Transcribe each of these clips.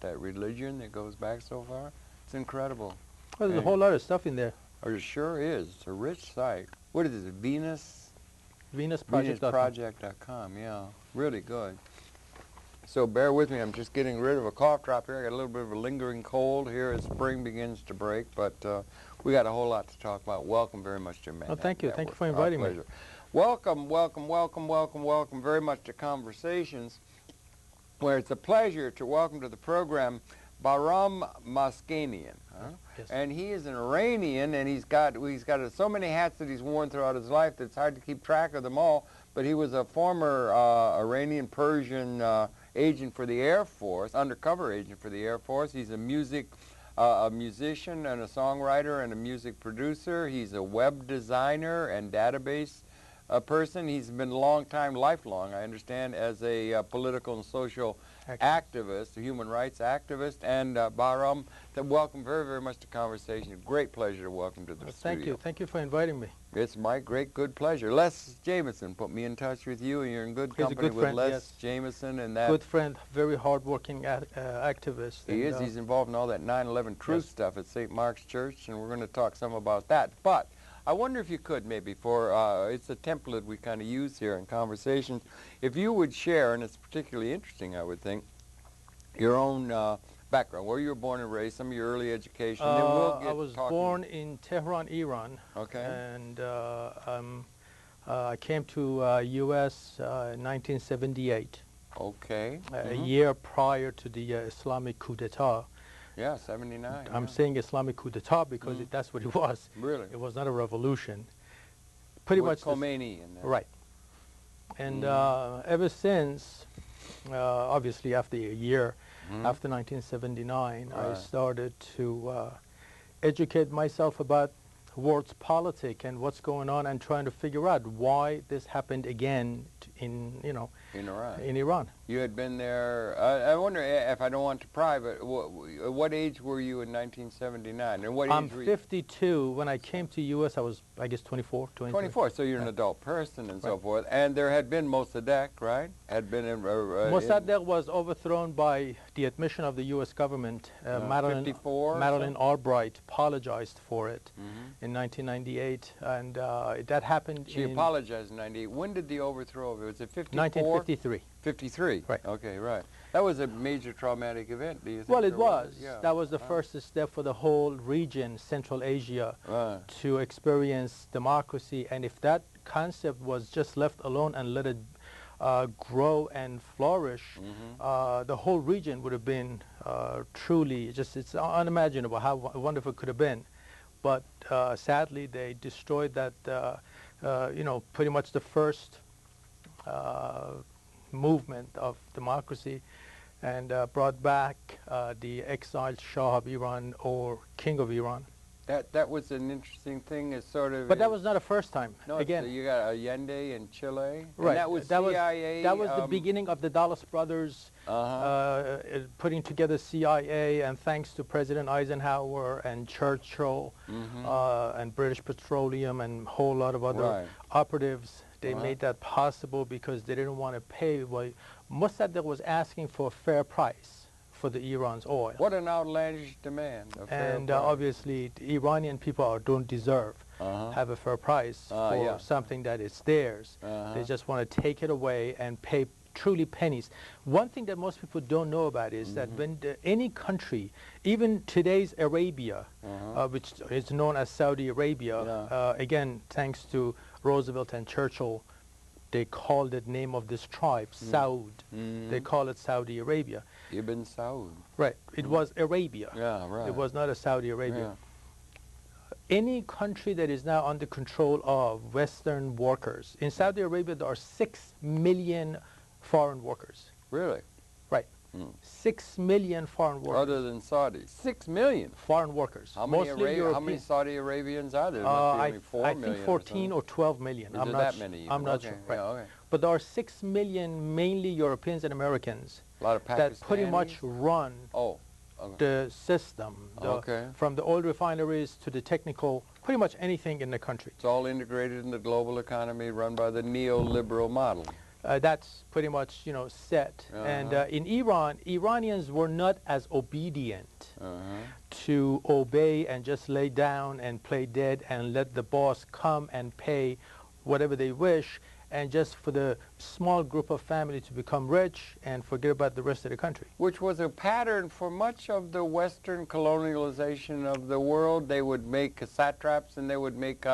that religion that goes back so far. It's incredible. Well, there's a whole lot of stuff in there. Oh, it sure is. It's a rich site. What is it, VenusProject.com. VenusProject.com, yeah. Really good. So bear with me. I'm just getting rid of a cough drop here. I got a little bit of a lingering cold here as spring begins to break, but we got a whole lot to talk about. Welcome very much to Manhattan. Oh, thank you. Network. Thank you for inviting me. Welcome, welcome, welcome, welcome, welcome very much to Conversations, where it's a pleasure to welcome to the program Bahram Maskanian. Yes. And he is an Iranian, and he's got so many hats that he's worn throughout his life that it's hard to keep track of them all. But he was a former Iranian Persian agent for the Air Force, undercover agent for the Air Force. He's a musician and a songwriter and a music producer. He's a web designer and database person. He's been lifelong, I understand, as a political and social activist, a human rights activist. And Bahram, welcome very, very much to Conversation. Great pleasure to welcome to the studio. Thank you. Thank you for inviting me. It's my good pleasure. Les Jameson put me in touch with you, and you're in good company with Les Jameson. And that good friend, very hardworking activist. He is. He's involved in all that 9/11 truth stuff at St. Mark's Church, and we're going to talk some about that. But I wonder if you could maybe, it's a template we kind of use here in Conversations, if you would share, and it's particularly interesting, I would think, your own background, where you were born and raised, some of your early education. Then we'll get I was born in Tehran, Iran. Okay. And I came to U.S. In 1978. Okay. A year prior to the Islamic coup d'etat. Yeah, 79. I'm saying Islamic coup d'etat because that's what it was. Really? It was not a revolution. Pretty much Khomeini in there. Right. And ever since, obviously after a year, after 1979, I started to educate myself about world's politics and what's going on, and trying to figure out why this happened again in Iran. You had been there. I wonder if I don't want to pry, but what age were you in 1979? And what I'm 52. When I came to U.S., I was, I guess, 24. 24. So you're an adult person and so forth. And there had been Mossadegh, right? Had been in. Mossadegh was overthrown by the admission of the U.S. government. Madeleine Albright apologized for it in 1998, and that happened. She apologized in 98. When did the overthrow of it? Was it 54? 1953. 53. Right. Okay, right. That was a major traumatic event, do you think? Well, it was. Yeah. That was the first step for the whole region, Central Asia, to experience democracy. And if that concept was just left alone and let it grow and flourish, the whole region would have been truly it's unimaginable how wonderful it could have been. But sadly, they destroyed that, pretty much the first movement of democracy, and brought back the exiled Shah of Iran, or King of Iran. That was an interesting thing, as sort of. But that was not the first time. No, again, so you got Allende in Chile. Right. And that was CIA. That was the beginning of the Dulles brothers putting together CIA, and thanks to President Eisenhower and Churchill and British Petroleum and a whole lot of other operatives, they made that possible because they didn't want to pay. Well, Mossadegh was asking for a fair price for the Iran's oil. What an outlandish demand. And obviously, the Iranian people don't deserve have a fair price for something that is theirs. They just want to take it away and pay truly pennies. One thing that most people don't know about is that when any country, even today's Arabia, which is known as Saudi Arabia, again, thanks to Roosevelt and Churchill, they called the name of this tribe Saud. They call it Saudi Arabia. Ibn Saud. Right. It was Arabia. Yeah, right. It was not a Saudi Arabia. Any country that is now under control of Western workers, in Saudi Arabia there are 6 million foreign workers. Really? Right. 6 million foreign workers. Other than Saudis. 6 million? Foreign workers. How many Saudi Arabians are there? There must be only 4 million. I think 14 or 12 million. Is there that many? I'm not sure. Right. Yeah, okay. But there are 6 million, mainly Europeans and Americans, a lot of Pakistanis that pretty much run the system, from the oil refineries to the technical, pretty much anything in the country. It's all integrated in the global economy run by the neoliberal model. That's pretty much, set. And in Iran, Iranians were not as obedient to obey and just lay down and play dead and let the boss come and pay whatever they wish, and just for the small group of family to become rich and forget about the rest of the country. Which was a pattern for much of the Western colonialization of the world. They would make satraps, and they would make,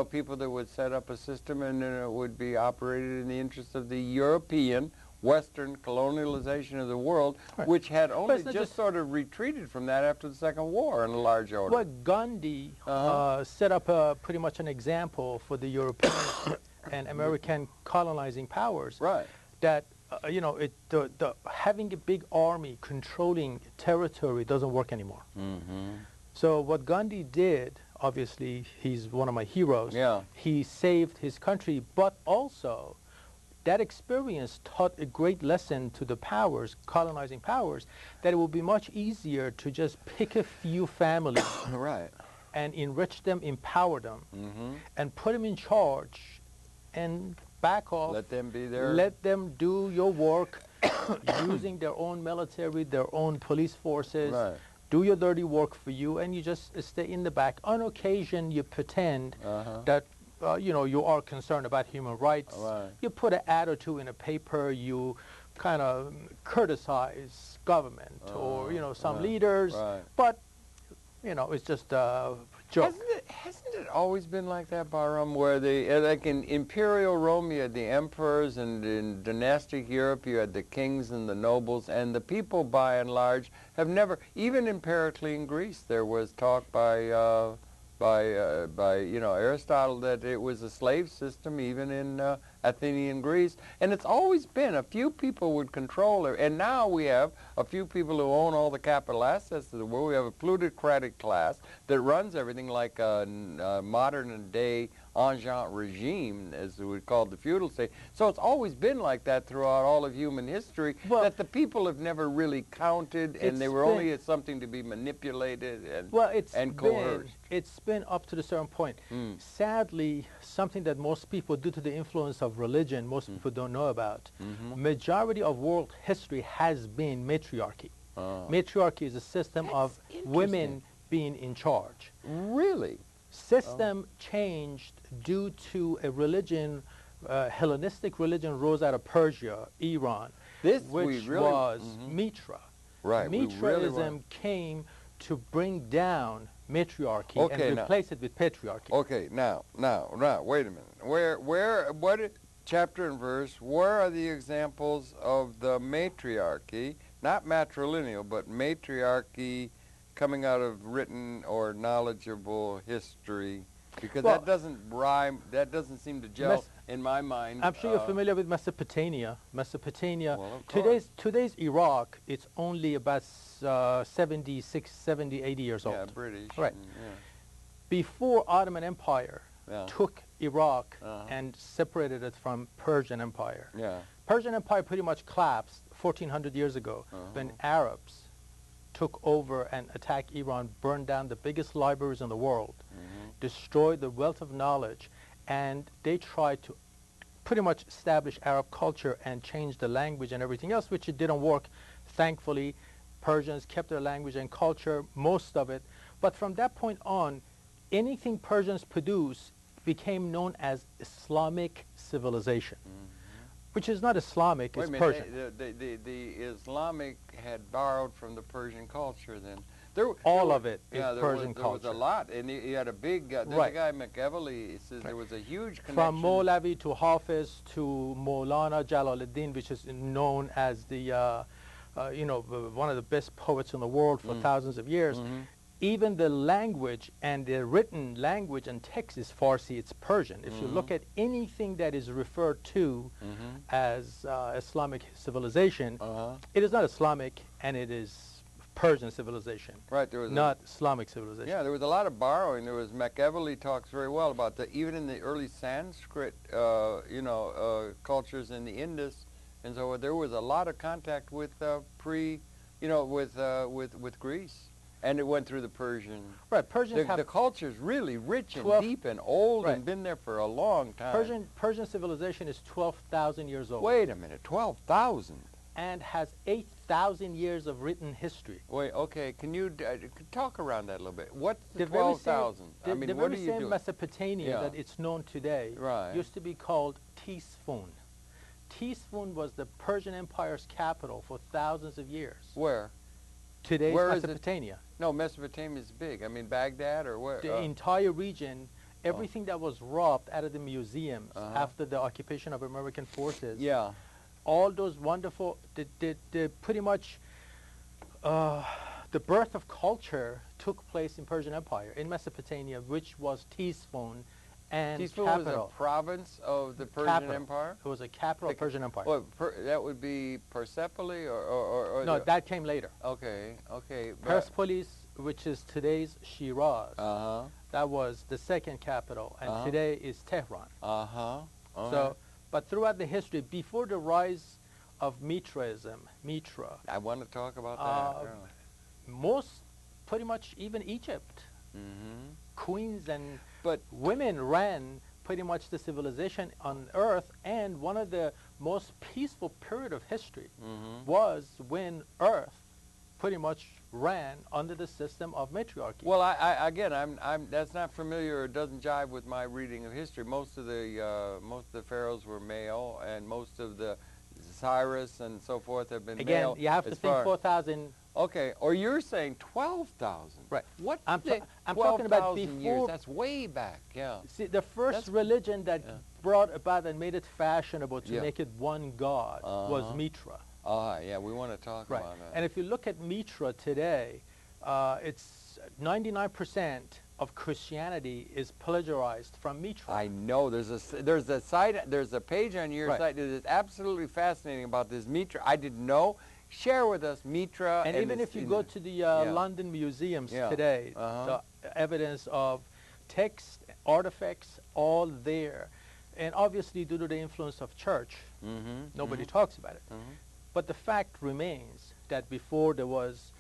people that would set up a system, and then it would be operated in the interest of the European Western colonialization of the world, right, which had only just sort of retreated from that after the Second War in a large order. Well, Gandhi set up pretty much an example for the European and American colonizing powers. Right. That, having a big army controlling territory doesn't work anymore. So what Gandhi did, obviously, he's one of my heroes. Yeah. He saved his country, but also that experience taught a great lesson to the powers, colonizing powers, that it would be much easier to just pick a few families right, and enrich them, empower them, and put them in charge and back off. Let them be there. Let them do your work using their own military, their own police forces. Right. Do your dirty work for you, and you just stay in the back. On occasion, you pretend that you are concerned about human rights. Right. You put an ad or two in a paper. You kind of criticize government or some leaders. Right. But it's just a joke. Hasn't it always been like that, Bahram, where like in imperial Rome you had the emperors, and in dynastic Europe you had the kings and the nobles, and the people by and large have never, even in Periclean Greece there was talk by Aristotle that it was a slave system even in Athenian Greece, and it's always been a few people would control it, and now we have a few people who own all the capital assets of the world. We have a plutocratic class that runs everything like a modern day Ancient regime, as we would call the feudal state. So it's always been like that throughout all of human history, that the people have never really counted, and they were only something to be manipulated and coerced. It's been up to a certain point. Sadly, something that most people, due to the influence of religion, most people don't know about, majority of world history has been matriarchy. Matriarchy is a system of women being in charge. Really? System changed due to a religion, Hellenistic religion rose out of Persia, Iran, which was Mithra. Right. Mithraism came to bring down matriarchy and replace it with patriarchy. Okay, now, wait a minute. What chapter and verse, where are the examples of the matriarchy, not matrilineal, but matriarchy coming out of written or knowledgeable history? Because that doesn't rhyme, that doesn't seem to gel in my mind. I'm sure you're familiar with Mesopotamia. Well, today's Iraq, it's only about 76, 70, 80 years old. Yeah, British. Right. Before Ottoman Empire took Iraq and separated it from Persian Empire. Persian Empire pretty much collapsed 1400 years ago when Arabs took over and attacked Iran, burned down the biggest libraries in the world, destroyed the wealth of knowledge, and they tried to pretty much establish Arab culture and change the language and everything else, which it didn't work. Thankfully, Persians kept their language and culture, most of it. But from that point on, anything Persians produced became known as Islamic civilization. Which is not Islamic, it's Persian. The Islamic had borrowed from the Persian culture then. All of it is Persian culture. There was a lot, and you had a big, there's a guy, Machiavelli, says there was a huge connection. From Mawlavi to Hafiz to Maulana Jalaluddin, which is known as the, one of the best poets in the world for thousands of years. Even the language and the written language and text is Farsi, it's Persian. If you look at anything that is referred to as Islamic civilization, it is not Islamic, and it is Persian civilization, right? There was not Islamic civilization. Yeah, there was a lot of borrowing. There was Machiavelli talks very well about that, even in the early Sanskrit, cultures in the Indus, and so there was a lot of contact with with Greece. And it went through the Persian. Right, Persians have... The culture's really rich and deep and old and been there for a long time. Persian civilization is 12,000 years old. Wait a minute, 12,000? And has 8,000 years of written history. Wait, okay, can you talk around that a little bit? What's the 12,000? I mean, what are you doing? The very same Mesopotamia that it's known today used to be called Tisfun. Tisfun was the Persian Empire's capital for thousands of years. Where? Today's Mesopotamia. No, Mesopotamia is big. I mean, Baghdad or where? The entire region, everything that was robbed out of the museums after the occupation of American forces. Yeah. All those wonderful, pretty much the birth of culture took place in Persian Empire, in Mesopotamia, which was Tisfun and Tisfun capital. was a province of the Persian Empire? It was a capital of Persian Empire. Well, that would be Persepolis or no, that came later. Okay, okay. Persepolis, which is today's Shiraz, that was the second capital, and today is Tehran. So, but throughout the history, before the rise of Mithraism, Mithra. I want to talk about that. Most, pretty much even Egypt, queens and women ran pretty much the civilization on Earth, and one of the most peaceful period of history was when Earth pretty much ran under the system of matriarchy. Well, again, that's not familiar or doesn't jive with my reading of history. Most of the pharaohs were male, and most of the Cyrus and so forth have been male. Again, you have to think 4,000. Okay, or you're saying 12,000. Right. What? I'm talking about before. Years. That's way back. Yeah. See, the first religion that brought about and made it fashionable to make it one god was Mithra. Yeah, we want to talk about that. And if you look at Mithra today, it's 99% of Christianity is plagiarized from Mithra. I know. There's a page on your site that is absolutely fascinating about this Mithra. I didn't know. Share with us Mithra. And even if you go to the London museums today, the evidence of text, artifacts, all there. And obviously due to the influence of church, nobody talks about it. But the fact remains that before there was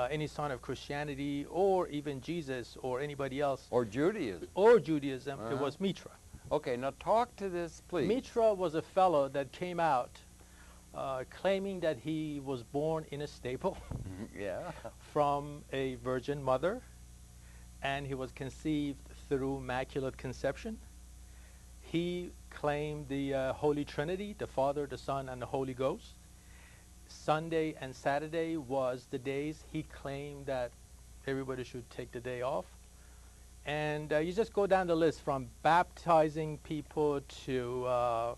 any sign of Christianity or even Jesus or anybody else. Or Judaism. Or Judaism, it was Mithra. Okay, now talk to this, please. Mithra was a fellow that came out claiming that he was born in a stable from a virgin mother, and he was conceived through immaculate conception. He claimed the Holy Trinity, the Father, the Son, and the Holy Ghost. Sunday and Saturday was the days he claimed that everybody should take the day off. And you just go down the list from baptizing people to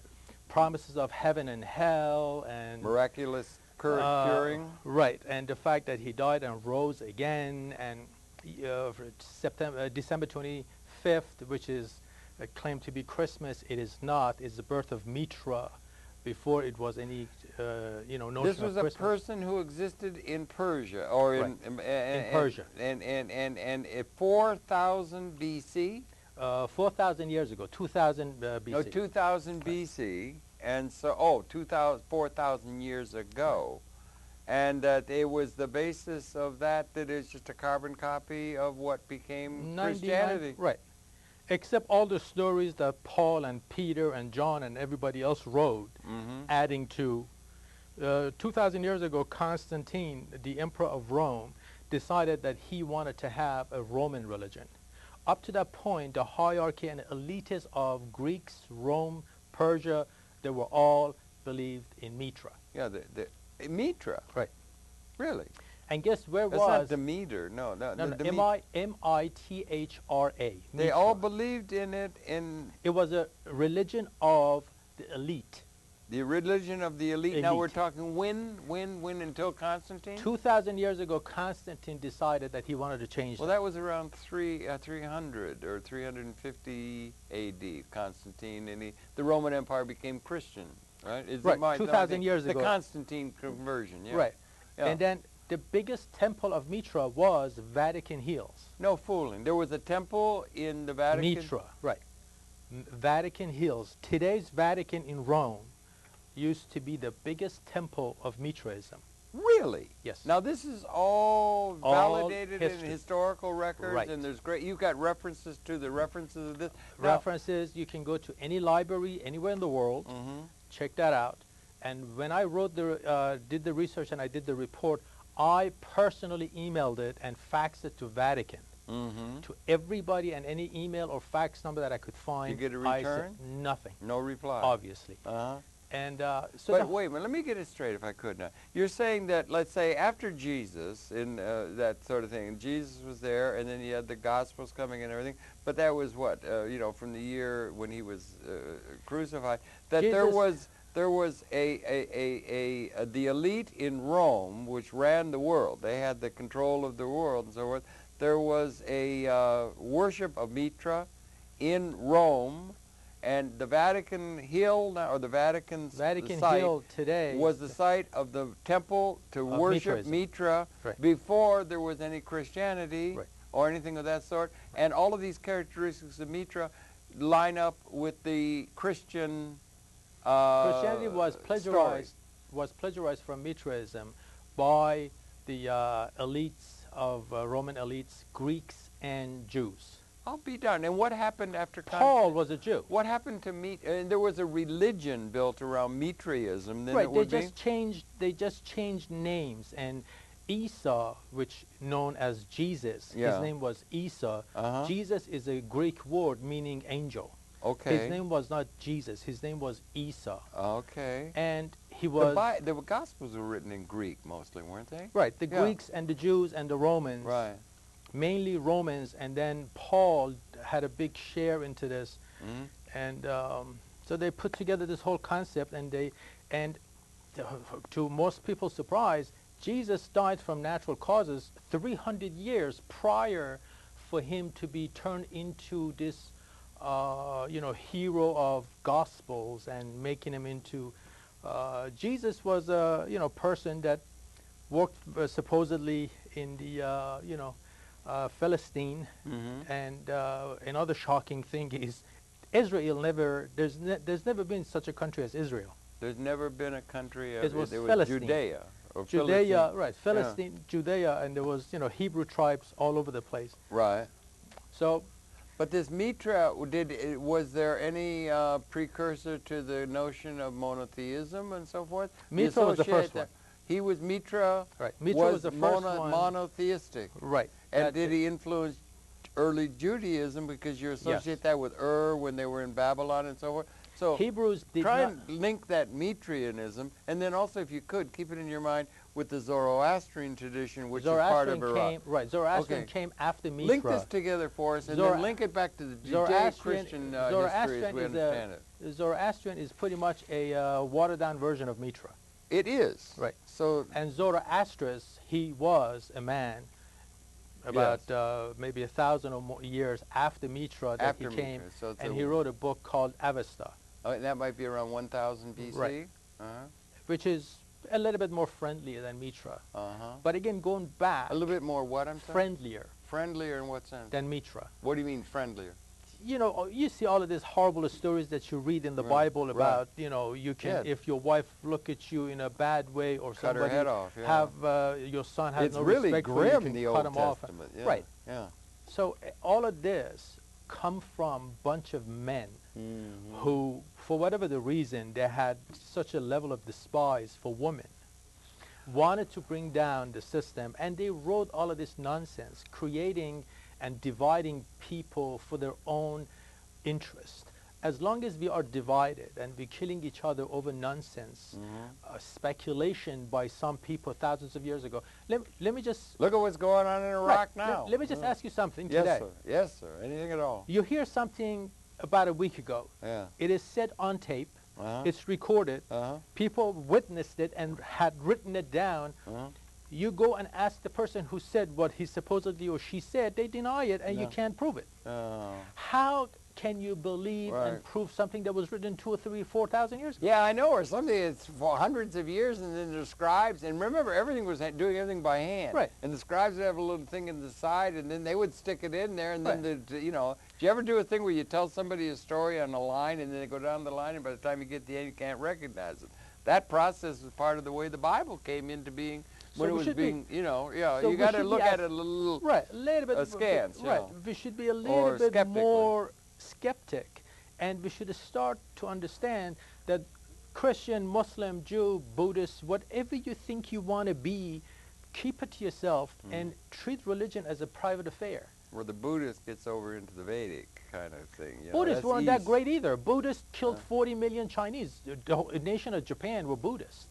promises of heaven and hell and miraculous curing. Right, and the fact that he died and rose again, and December 25th, which is claimed to be Christmas, it is not. It's the birth of Mithra. Before it was any, notion of Christmas. This was a person who existed in Persia, or in Persia, and 4,000 BC. 4,000 years ago, 2000 BC. No, 2000 BC, and so 4,000 years ago, and that it was the basis of that is just a carbon copy of what became Christianity. Right. Except all the stories that Paul and Peter and John and everybody else wrote, adding to 2,000 years ago, Constantine, the emperor of Rome, decided that he wanted to have a Roman religion. Up to that point, the hierarchy and elites of Greeks, Rome, Persia, they were all believed in Mithra. Yeah, Mithra. Right. Really? And guess where That's not Demeter. No, M-I-T-H-R-A. They all believed in it. It was a religion of the elite. The religion of the elite. Now we're talking when until Constantine? 2,000 years ago, Constantine decided that he wanted to change that. Well, that was around 300 or 350 A.D. Constantine, and the Roman Empire became Christian, right? Right, 2,000 years ago. The Constantine conversion, yeah. Right. Yeah. And then the biggest temple of Mithra was Vatican Hills. No fooling. There was a temple in the Vatican? Mithra, right. Vatican Hills. Today's Vatican in Rome used to be the biggest temple of Mithraism. Really? Yes. Now this is all validated in historical records, right. and there's great. You've got references to the references of this. References. You can go to any library anywhere in the world, check that out. And when I wrote did the research and I did the report, I personally emailed it and faxed it to Vatican, to everybody, and any email or fax number that I could find. You get a return? Nothing. No reply. Obviously. And so but wait a minute, let me get it straight if I could now. You're saying that, let's say, after Jesus, in that sort of thing, Jesus was there, and then you had the Gospels coming and everything, but that was what, you know, from the year when he was crucified, that there was the elite in Rome, which ran the world. They had the control of the world and so forth. There was a worship of Mithra in Rome, and the Vatican Hill, or the Vatican site Hill today was the site of the temple to worship Mithra before there was any Christianity or anything of that sort. And all of these characteristics of Mithra line up with the Christian Christianity was plagiarized from Mithraism by the elites of Roman elites, Greeks and Jews. I'll be done. And what happened after Paul was a Jew? What happened to and there was a religion built around Mithraism. Then they just changed names. And Esau, which known as Jesus, his name was Esau. Jesus is a Greek word meaning angel. Okay. His name was not Jesus. His name was Esau. Okay. And he was... The Gospels were written in Greek mostly, weren't they? Right. The Greeks and the Jews and the Romans. Right. Mainly Romans, and then Paul had a big share into this. And so they put together this whole concept, and to most people's surprise, Jesus died from natural causes 300 years prior for him to be turned into this hero of Gospels and making him into... Jesus was a person that worked supposedly in the Philistine, and another shocking thing is Israel there's never been such a country as Israel. There's never been a country. It was Judea. Judea, right? Philistine, Judea, and there was Hebrew tribes all over the place. Right. So, but this Mithra, was there any precursor to the notion of monotheism and so forth? Mithra was the first one. He was Mithra. Right. Mithra was the first one. Monotheistic. Right. And did he influence early Judaism, because you associate that with when they were in Babylon and so forth? So Hebrews did try and link that Mithraism, and then also, if you could, keep it in your mind with the Zoroastrian tradition, which is part of Iraq. Zoroastrian came after Mithra. Link this together for us, and then link it back to the Judeo-Christian history as we understand it. Zoroastrian is pretty much a watered-down version of Mithra. It is. Right. So, and Zoroastrus, he was a man about maybe 1,000 or more years after Mithra that he came, and he wrote a book called Avesta. Oh, that might be around 1000 BC? Right. Which is a little bit more friendlier than Mithra. But again, going back... A little bit more what, I'm sorry? Friendlier. Friendlier in what sense? Than Mithra. What do you mean friendlier? You see all of these horrible stories that you read in the Bible about, you can, if your wife look at you in a bad way or cut somebody, her head off, have your son has no really respect grim, for you, you can the cut Old him off. Testament. Right. Yeah. So all of this come from a bunch of men who, for whatever the reason, they had such a level of despise for women, wanted to bring down the system, and they wrote all of this nonsense, creating and dividing people for their own interest. As long as we are divided and we're killing each other over nonsense, speculation by some people thousands of years ago. Let me just... Look at what's going on in Iraq now. Let me just ask you something today. Yes, sir. Yes, sir. Anything at all. You hear something about a week ago. Yeah. It is said on tape. It's recorded. People witnessed it and had written it down. You go and ask the person who said what he supposedly or she said, they deny it, and you can't prove it. How can you believe and prove something that was written 2,000 or 3,000 or 4,000 years ago? Yeah, I know, or something that's for hundreds of years, and then the scribes, and remember, everything was doing everything by hand. Right. And the scribes would have a little thing in the side, and then they would stick it in there, and then, do you ever do a thing where you tell somebody a story on a line, and then they go down the line, and by the time you get to the end, you can't recognize it? that process was part of the way the Bible came into being when it was being, you know, yeah, you got to look at it a little, a little bit askance. Right, we should be a little bit more skeptic, and we should start to understand that Christian, Muslim, Jew, Buddhist, whatever you think you want to be, keep it to yourself and treat religion as a private affair. Where the Buddhist gets over into the Vedic kind of thing. You know, Buddhists weren't that great either. Buddhists killed 40 million Chinese. The nation of Japan were Buddhist.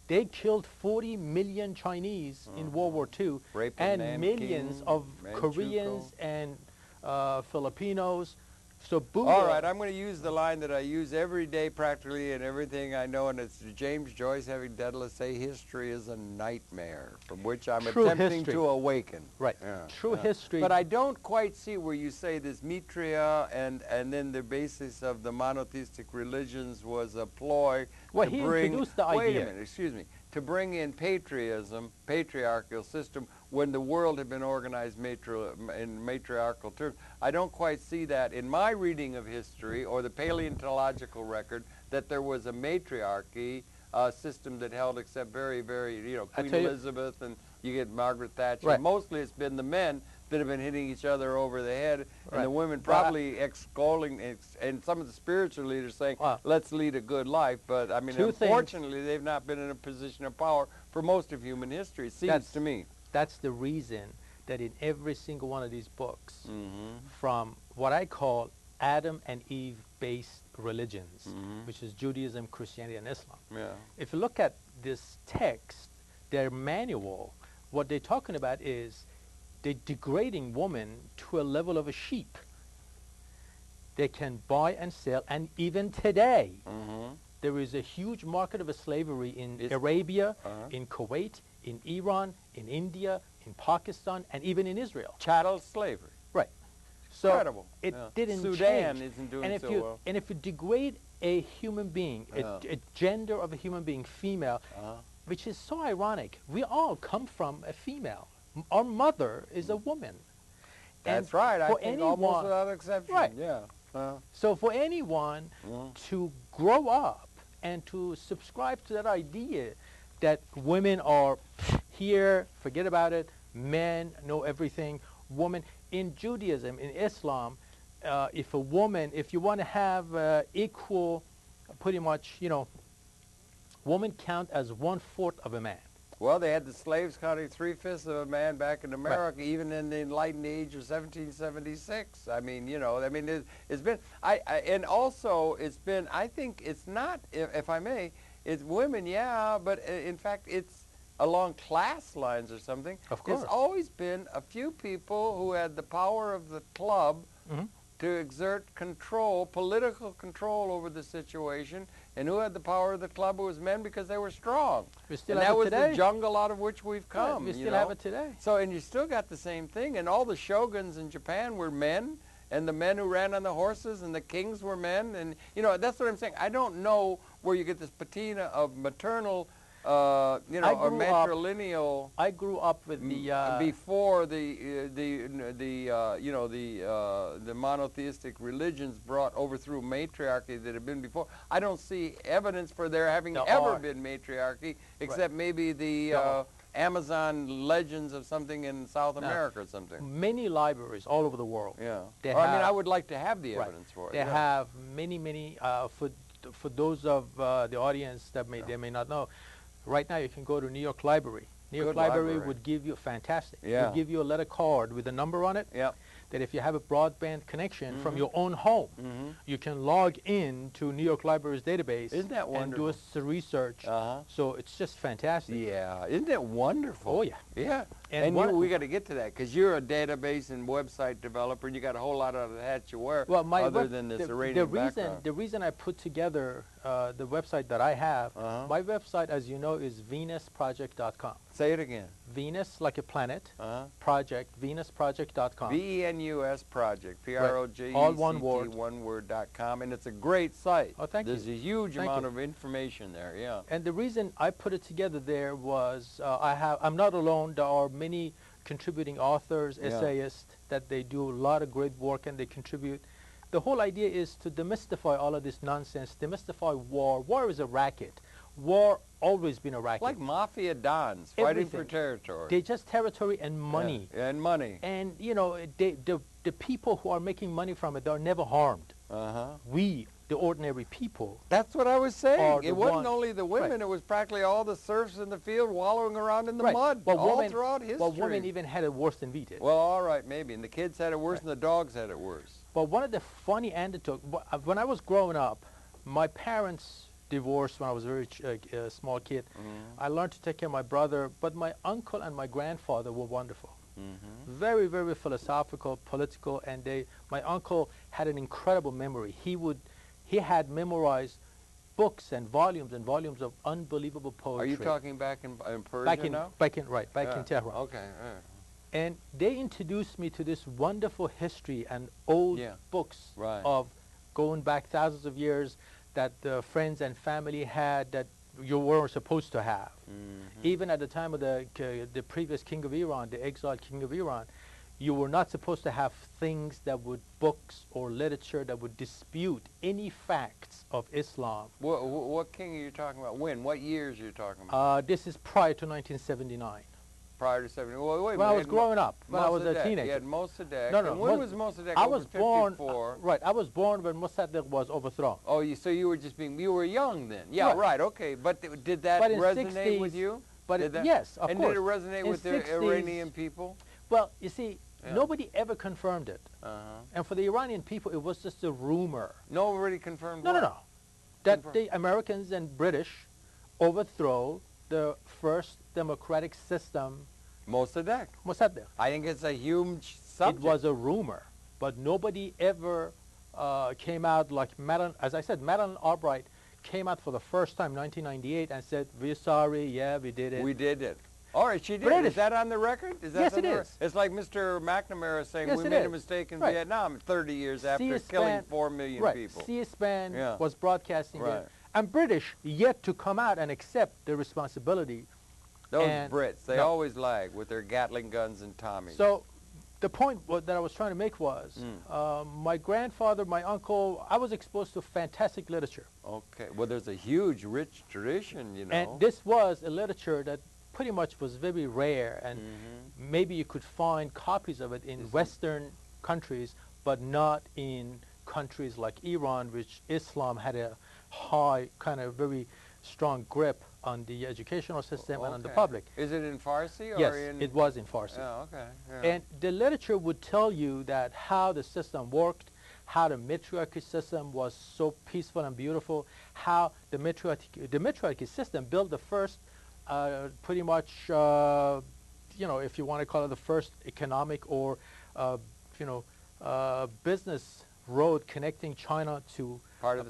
They killed 40 million Chinese in World War II, and millions of Koreans and Filipinos. So Buddha. All right, I'm going to use the line that I use every day practically in everything I know, and it's James Joyce having Daedalus say, history is a nightmare from which I'm attempting to awaken. Right, true history. But I don't quite see where you say this Mithra and then the basis of the monotheistic religions was a ploy well, to he bring, introduced the idea. wait a minute, excuse me, to bring in patriarchism, patriarchal system, when the world had been organized in matriarchal terms. I don't quite see that in my reading of history or the paleontological record that there was a matriarchy system that held, except very, very, you know, Queen Elizabeth, and you get Margaret Thatcher. Right. Mostly it's been the men that have been hitting each other over the head, and the women probably extolling, and some of the spiritual leaders saying, let's lead a good life. But, I mean, unfortunately, they've not been in a position of power for most of human history, it seems to me. That's the reason that in every single one of these books, from what I call Adam and Eve-based religions, which is Judaism, Christianity, and Islam. If you look at this text, their manual, what they're talking about is they're degrading woman to a level of a sheep. They can buy and sell, and even today, there is a huge market of slavery in Arabia, in Kuwait, in Iran, in India, in Pakistan, and even in Israel. Chattel slavery. Right. So incredible. It didn't Sudan change. isn't doing so well. And if you degrade a human being, a gender of a human being, female, which is so ironic, we all come from a female. Our mother is a woman. That's right. I think almost without exception. Right. Yeah. So for anyone to grow up and to subscribe to that idea that women are here, forget about it, men know everything, woman. In Judaism, in Islam, if a woman, if you want to have equal, pretty much, you know, women count as 1/4 of a man. Well, they had the slaves counting 3/5 of a man back in America, even in the enlightened age of 1776. I mean, you know, I mean, it's been, and also it's been, I think it's not, if I may, it's women, yeah, but in fact it's along class lines or something. Of course. It's always been a few people who had the power of the club to exert control, political control over the situation, and who had the power of the club? It was men, because they were strong. We still and have that it was today. the jungle out of which we've come. Right, we still have it today. So, and you still got the same thing, and all the shoguns in Japan were men, and the men who ran on the horses, and the kings were men, and, you know, that's what I'm saying. I don't know where you get this patina of maternal, you know, or matrilineal. I grew up with the before the you know, the monotheistic religions overthrew matriarchy that had been before. I don't see evidence for there having ever been matriarchy, except maybe the Amazon legends of something in South America or something. Many libraries all over the world. Yeah. I mean, I would like to have the evidence for it. They have many, for those of the audience that they may not know. Right now, you can go to New York Library. New York Library would give you would give you a letter card with a number on it. That if you have a broadband connection from your own home, you can log in to New York Library's database. Isn't that wonderful? And do a research. So it's just fantastic. Yeah, isn't it wonderful? Oh yeah. Yeah. And we got to get to that, because you're a database and website developer, and you got a whole lot of the hats you wear. Well, other than this Iranian background. The reason I put together the website that I have, my website, as you know, is venusproject.com. Say it again. Venus, like a planet, project, venusproject.com. VENUS project, PROJECT, all one word. .com, and it's a great site. Oh, thank you. There's a huge amount of information there, yeah. And the reason I put it together there was I'm not alone. There are many contributing authors, essayists, that they do a lot of great work and they contribute. The whole idea is to demystify all of this nonsense, demystify war. War is a racket. war always been a racket. Like mafia dons fighting for territory. They just territory and money. Yeah, and money. And, you know, the people who are making money from it are never harmed. We, the ordinary people. That's what I was saying. It wasn't only the women. It was practically all the serfs in the field wallowing around in the mud all throughout history. Well, women even had it worse than we did. Well, all right, maybe. And the kids had it worse and the dogs had it worse. But one of the funny anecdotes, when I was growing up, my parents divorced when I was a very small kid. I learned to take care of my brother, but my uncle and my grandfather were wonderful. Very, very philosophical, political, and my uncle had an incredible memory. He had memorized books and volumes of unbelievable poetry. Are you talking back in Persia now? Back in Tehran. Okay. And they introduced me to this wonderful history and old books of going back thousands of years that the friends and family had that you weren't supposed to have. Even at the time of the previous king of Iran, the exiled king of Iran, you were not supposed to have things that would, books or literature that would dispute any facts of Islam. What king are you talking about? When? What years are you talking about? This is prior to 1979. Prior to 70. Well, wait, when I was growing up, when I was a teenager. You had Mossadegh. No, and when was Mossadegh? I was born. Right. I was born when Mossadegh was overthrown. Oh, so you were you were young then? Yeah, right. Okay, but did that resonate with you? But yes, of course. And did it resonate with the Iranian people? Well, you see, nobody ever confirmed it. And for the Iranian people, it was just a rumor. Nobody confirmed. No. That the Americans and British overthrow the first democratic system. Mossadegh. I think it's a huge subject. It was a rumor, but nobody ever came out like as I said, Madeleine Albright came out for the first time in 1998 and said, "We're sorry, yeah, we did it." We did it. All right, she did. British. Is that on the record? Yes, it is. It's like Mr. McNamara saying we made a mistake in Vietnam 30 years after killing 4 million people. C-SPAN was broadcasting it. And British yet to come out and accept the responsibility. Those Brits, they always lag with their Gatling guns and Tommies. So the point that I was trying to make was, my grandfather, my uncle, I was exposed to fantastic literature. Okay. Well, there's a huge, rich tradition, you know. And this was a literature that pretty much was very rare, and maybe you could find copies of it in Western countries, but not in countries like Iran, which Islam had a high, kind of very strong grip on the educational system and on the public. Is it in Farsi? Or yes, it was in Farsi. Oh, okay. Yeah. And the literature would tell you that how the system worked, how the matriarchy system was so peaceful and beautiful, how the matriarchy system built the first pretty much, you know, if you want to call it the first economic or, business road connecting China to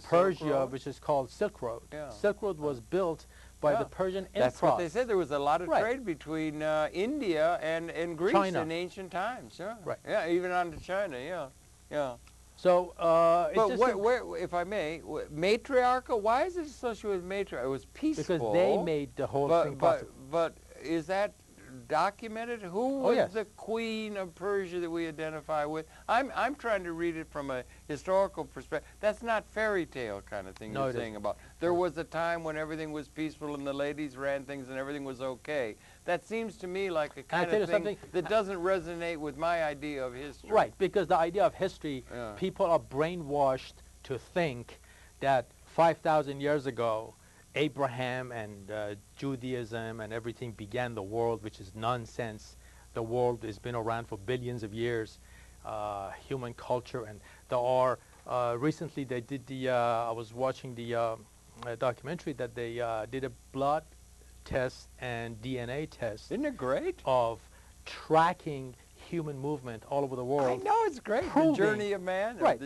Persia, which is called Silk Road. Silk Road was built by the Persian Empire. That's what they said. There was a lot of trade between India and Greece in ancient times. Yeah, even on to China. Yeah. So, but if I may, matriarchal. Why is it associated with matriarch? It was peaceful. Because they made the whole thing possible. But is that documented? Who was the queen of Persia that we identify with? I'm trying to read it from a historical perspective. That's not fairy tale kind of thing you're saying about. There was a time when everything was peaceful and the ladies ran things and everything was okay. That seems to me like a kind of thing that doesn't resonate with my idea of history. Right, because the idea of history, people are brainwashed to think that 5,000 years ago, Abraham and Judaism and everything began the world, which is nonsense. The world has been around for billions of years, human culture, and there are, recently they did I was watching the documentary that they did a blood test and DNA test. Isn't it great? Of tracking human movement all over the world. I know, it's great. The journey of man. Right.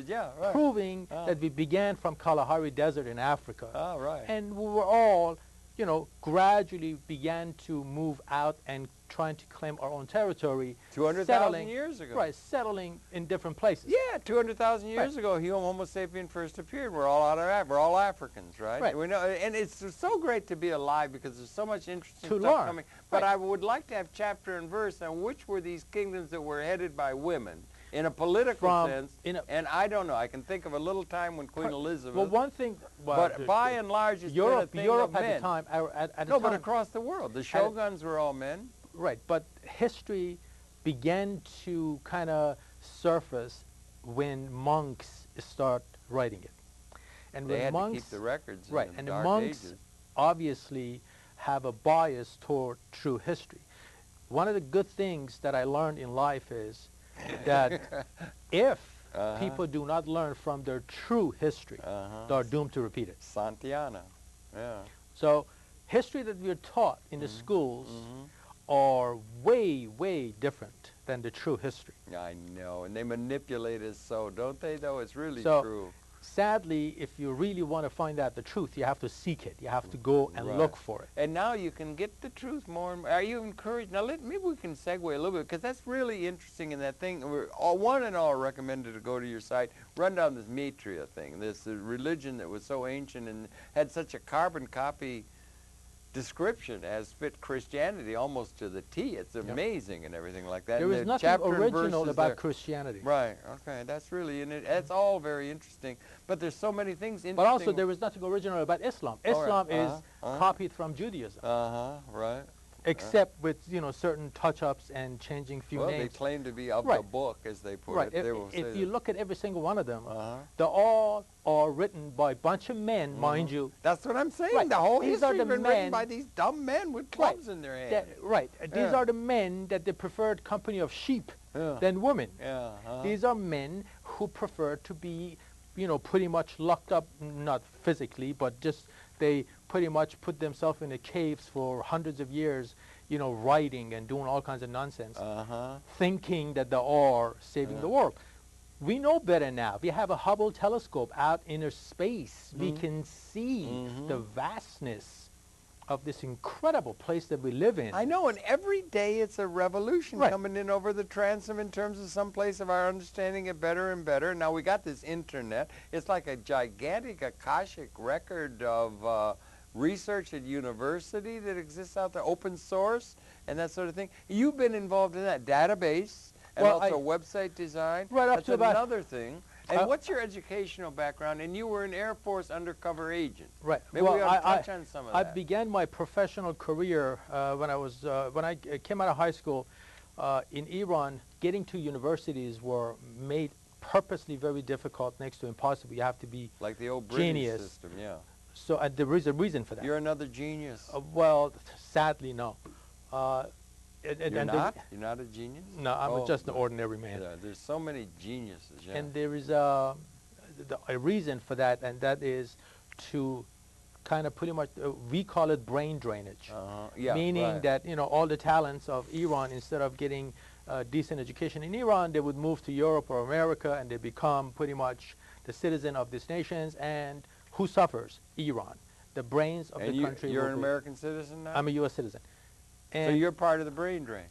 Proving that we began from Kalahari Desert in Africa. Oh, right. And we were all, you know, gradually began to move out and trying to claim our own territory. 200,000 years ago. Right, settling in different places. Yeah, 200,000 years ago, Homo sapien first appeared. We're all we're all Africans, right? We know, and it's so great to be alive because there's so much interesting stuff coming. But I would like to have chapter and verse on which were these kingdoms that were headed by women. in a political sense, and I don't know. I can think of a little time when Queen Elizabeth. Well, one thing. Well, but by and large, it's Europe, been a thing Europe of at men. the time. At the no, time, but across the world, the shoguns were all men. Right, but history began to kind of surface when monks start writing it, and they when had monks to keep the records. Right, in the and dark the monks ages. obviously have a bias toward true history. One of the good things that I learned in life is that if people do not learn from their true history, they're doomed to repeat it. Santiana, yeah. So history that we're taught in the schools are way, way different than the true history. I know, and they manipulate us so, don't they, though? It's really So, true. Sadly, if you really want to find out the truth, you have to seek it. You have to go and look for it. And now you can get the truth more and more. Are you encouraged? Now, maybe we can segue a little bit, because that's really interesting in that thing. We're one and all recommended to go to your site, run down this Mithra thing, this religion that was so ancient and had such a carbon copy description as fit Christianity almost to the T. It's amazing and everything like that. There is nothing original about Christianity. Right, okay, that's really, and that's all very interesting. But there's so many things interesting. But also there is nothing original about Islam. Islam is copied from Judaism. Right. Except with, certain touch-ups and changing few names. Well, they claim to be of the book, as they put it. They will say if you look at every single one of them, they all are written by a bunch of men, mind you. That's what I'm saying. The whole history has been written by these dumb men with clubs in their hands. These are the men that they preferred company of sheep than women. These are men who prefer to be, pretty much locked up, not physically, but just they pretty much put themselves in the caves for hundreds of years, writing and doing all kinds of nonsense, thinking that they are saving the world. We know better now. We have a Hubble telescope out in space. We can see the vastness of this incredible place that we live in. I know, and every day it's a revolution coming in over the transom in terms of some place of our understanding it better and better. Now we got this internet. It's like a gigantic Akashic record of research at university that exists out there, open source and that sort of thing. You've been involved in that database and also website design. That's another thing. And what's your educational background? And you were an Air Force undercover agent. Right. Maybe we ought to touch on some of that. I began my professional career when I came out of high school in Iran. Getting to universities were made purposely very difficult, next to impossible. You have to be like the old genius. British system, yeah. So there is a reason for that. You're another genius. Well, sadly, no. You're not? You're not a genius? No, I'm just an ordinary man. Yeah, there's so many geniuses. Yeah. And there is a reason for that, and that is to kind of pretty much, we call it brain drainage. Meaning that, all the talents of Iran, instead of getting decent education in Iran, they would move to Europe or America, and they become pretty much the citizen of these nations. And who suffers? Iran. The brains of the country. You're an American citizen now? I'm a U.S. citizen. And so you're part of the brain drain?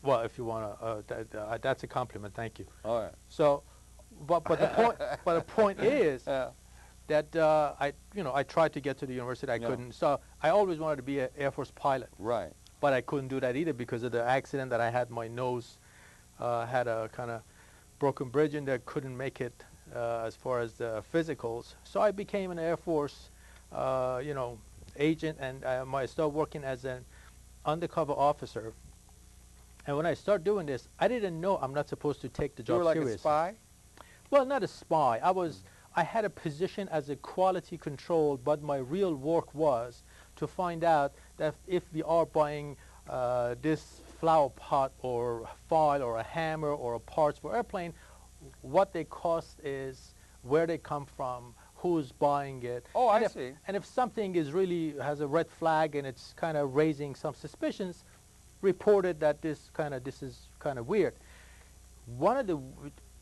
Well, if you want to, that's a compliment. Thank you. All right. So, but the point is that I tried to get to the university. I couldn't. So I always wanted to be an Air Force pilot. Right. But I couldn't do that either because of the accident that I had. My nose had a kind of broken bridge, and I couldn't make it as far as the physicals. So I became an Air Force, agent, and I started working as an undercover officer. And when I started doing this, I didn't know I'm not supposed to take the job seriously. You were like a spy? Well, not a spy. I had a position as a quality control, but my real work was to find out that if we are buying this flower pot or file or a hammer or a parts for airplane, what they cost is, where they come from, who's buying it. Oh, I see. And if something is really has a red flag and it's kind of raising some suspicions, reported that this is kind of weird. One of the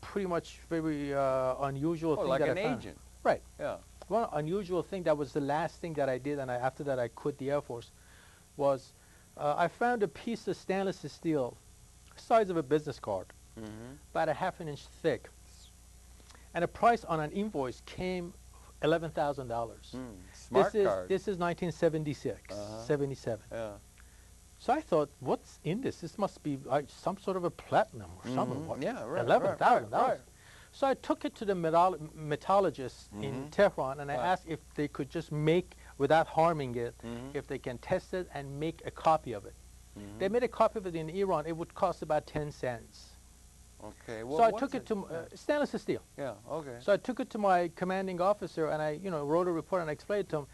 pretty much very unusual thing like that an I found, agent. Right. Yeah. One unusual thing that was the last thing that I did, and after that I quit the Air Force, was I found a piece of stainless steel, size of a business card, about a ½ inch thick, and the price on an invoice came $11,000. Smart this card. This is 1976, 77. Yeah. So I thought, what's in this? This must be some sort of a platinum or something. Yeah, right. $11,000. Right. So I took it to the metallurgist in Tehran, and I asked if they could just make, without harming it, if they can test it and make a copy of it. They made a copy of it in Iran. It would cost about 10 cents. Okay. Well, so I took it to stainless steel. Yeah. Okay. So I took it to my commanding officer, and I, wrote a report and I explained it to him.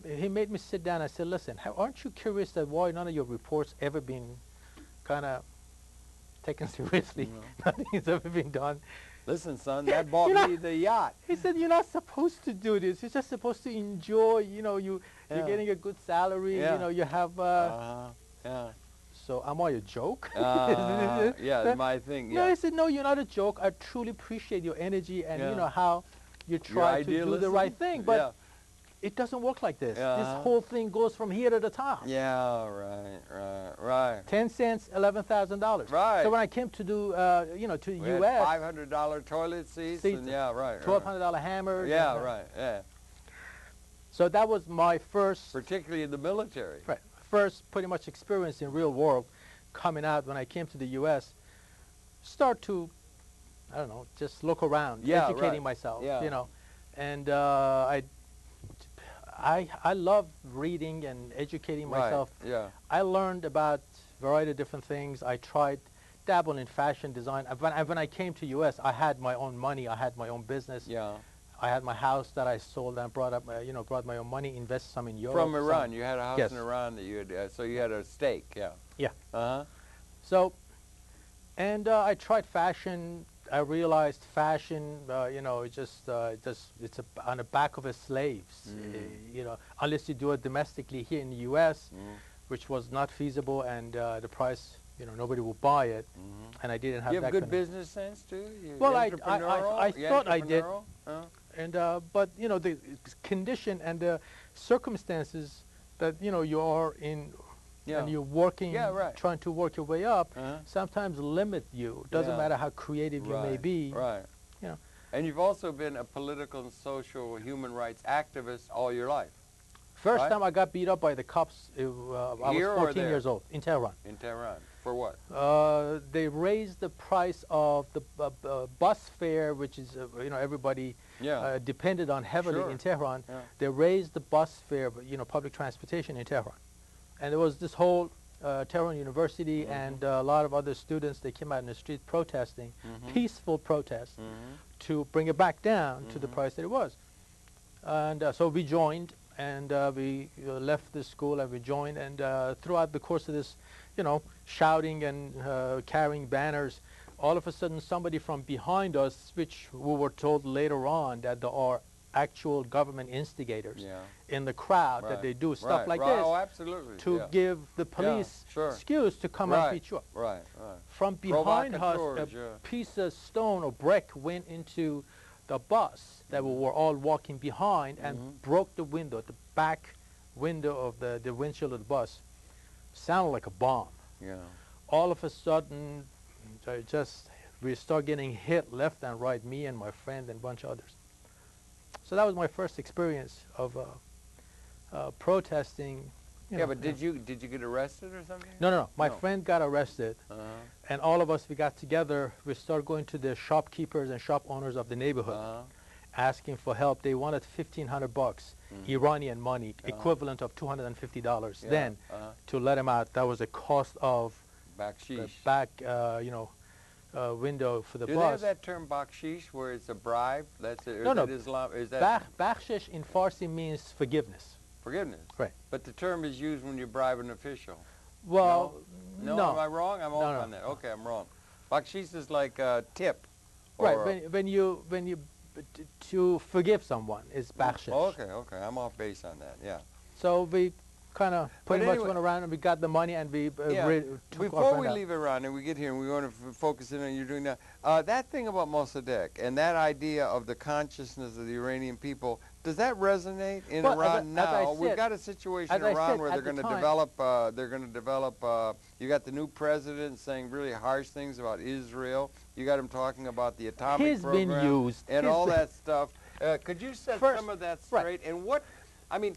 He made me sit down. I said, listen, aren't you curious that why none of your reports ever been kind of taken seriously? Nothing's ever been done. Listen, son, that bought me the yacht. He said, you're not supposed to do this. You're just supposed to enjoy, you're getting a good salary, you have... yeah. So am I a joke? Yeah, my thing, No, I said, no, you're not a joke. I truly appreciate your energy and, how you try to do the right thing. But it doesn't work like this. This whole thing goes from here to the top. Yeah, right. 10 cents, $11,000. Right. So when I came to do, to we U.S. had $500 toilet seats and $1,200 hammers. Yeah, right. So that was my first... Particularly in the military. Right. First pretty much experience in real world coming out when I came to the U.S. Start to, I don't know, just look around, educating myself, And I love reading and educating myself. Yeah. I learned about a variety of different things. I tried dabble in fashion design. When I came to U.S., I had my own money. I had my own business. Yeah. I had my house that I sold and brought up, brought my own money, invested some in Europe. From Iran, you had a house in Iran that you had, so you had a stake, Yeah. So, and I tried fashion. I realized fashion, it's on the back of a slaves. Unless you do it domestically here in the U.S., which was not feasible, and the price, nobody will buy it, and I didn't have that. You have good business sense too. Well, I thought I did. And but the condition and the circumstances that you are in, and you're working, trying to work your way up, sometimes limit you. Doesn't matter how creative you may be. Right. And you've also been a political and social human rights activist all your life. First time I got beat up by the cops, I was 14 years old in Tehran. In Tehran. For what? They raised the price of the bus fare, which is, everybody depended on heavily in Tehran. They raised the bus fare, public transportation in Tehran. And there was this whole Tehran University and a lot of other students, they came out in the street protesting, peaceful protest, to bring it back down to the price that it was. And so we joined, and we left the school and we joined, and throughout the course of this, shouting and carrying banners, all of a sudden somebody from behind us, which we were told later on that there are actual government instigators in the crowd, that they do stuff like this to give the police excuse to come and beat you up. From behind us, a piece of stone or brick went into the bus that we were all walking behind and broke the window, the back window of the windshield of the bus. Sounded like a bomb. All of a sudden, we start getting hit left and right, me and my friend and a bunch of others. So that was my first experience of protesting. But did you get arrested or something? No. My friend got arrested, and all of us, we got together. We started going to the shopkeepers and shop owners of the neighborhood, asking for help. They wanted $1,500 Iranian money, equivalent of $250 then, to let them out. That was the cost of the back, window for the bus. Do they have that term bakshish, where it's a bribe? That's it. No. Islam? Is that bakshish in Farsi means forgiveness. Forgiveness. Right. But the term is used when you bribe an official. Well, no. Am I wrong? I'm off on that. Okay, I'm wrong. Bakshish is like a tip. Right. When you to forgive someone is bakshish. Okay. I'm off base on that. Yeah. So we kind of pretty much went around and we got the money and we took Before we leave Iran and we get here and we want to focus in on you're doing now, that thing about Mossadegh and that idea of the consciousness of the Iranian people, does that resonate in Iran now? We've got a situation in Iran where they're going to develop, you got the new president saying really harsh things about Israel. You got him talking about the atomic program been used. and all that stuff. Could you set some of that straight? And what, I mean,